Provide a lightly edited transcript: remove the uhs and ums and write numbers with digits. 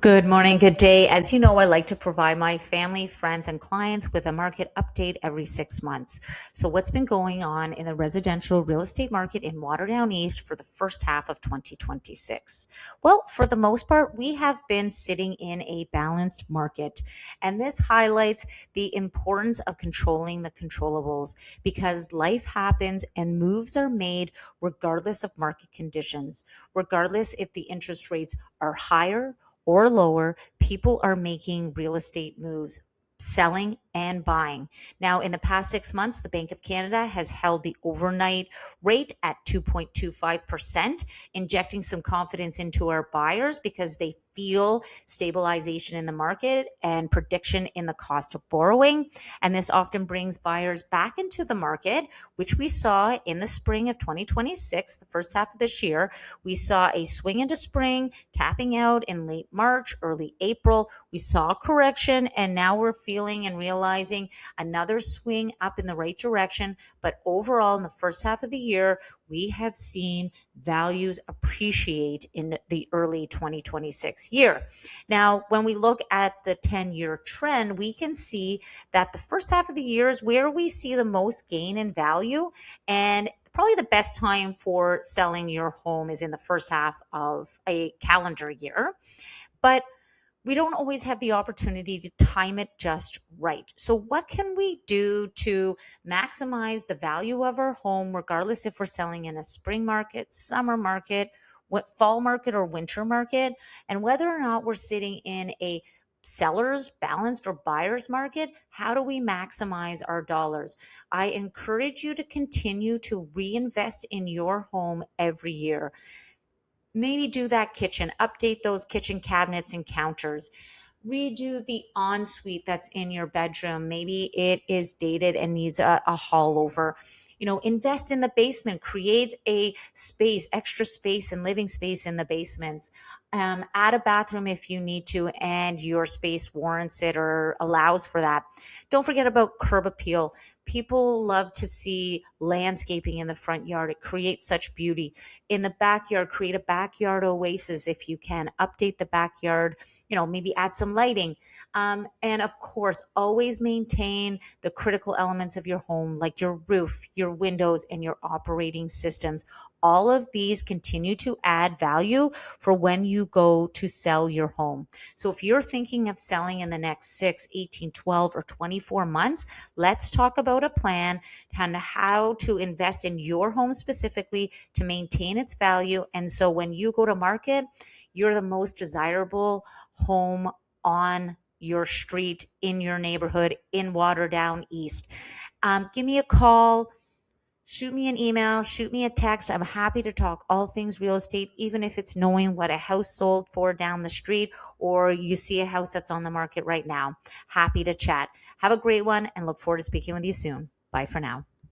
Good morning, good day. As you know, I like to provide my family, friends, and clients with a market update every 6 months. So, what's been going on in the residential real estate market in Waterdown East for the first half of 2026? Well, for the most part, we have been sitting in a balanced market. And this highlights the importance of controlling the controllables because life happens and moves are made regardless of market conditions, regardless if the interest rates are higher or lower, people are making real estate moves, selling and buying. Now, in the past 6 months, the Bank of Canada has held the overnight rate at 2.25%, injecting some confidence into our buyers because they feel stabilization in the market and prediction in the cost of borrowing. And this often brings buyers back into the market, which we saw in the spring of 2026, the first half of this year. We saw a swing into spring, tapping out in late March, early April. We saw a correction, and now we're feeling and realizing another swing up in the right direction. But overall, in the first half of the year, we have seen values appreciate in the early 2026 year. Now, when we look at the 10-year trend, we can see that the first half of the year is where we see the most gain in value. And probably the best time for selling your home is in the first half of a calendar year. But we don't always have the opportunity to time it just right. So, what can we do to maximize the value of our home, regardless if we're selling in a spring market, summer market, what fall market, or winter market, and whether or not we're sitting in a seller's balanced or buyer's market? How do we maximize our dollars? I encourage you to continue to reinvest in your home every year. Maybe do that kitchen, update those kitchen cabinets and counters, redo the ensuite that's in your bedroom. Maybe it is dated and needs a haul over. Invest in the basement, create a space, extra space and living space in the basements. Add a bathroom if you need to and your space warrants it or allows for that. Don't forget about curb appeal. People love to see landscaping in the front yard. It creates such beauty. In the backyard, create a backyard oasis if you can. Update the backyard, maybe add some lighting. And of course, always maintain the critical elements of your home, like your roof, your windows, and your operating systems. All of these continue to add value for when you go to sell your home. So if you're thinking of selling in the next 6, 18, 12, or 24 months, let's talk about a plan and how to invest in your home specifically to maintain its value. And so when you go to market, you're the most desirable home on your street, in your neighborhood, in Waterdown East. Give me a call. Shoot me an email, shoot me a text. I'm happy to talk all things real estate, even if it's knowing what a house sold for down the street or you see a house that's on the market right now. Happy to chat. Have a great one and look forward to speaking with you soon. Bye for now.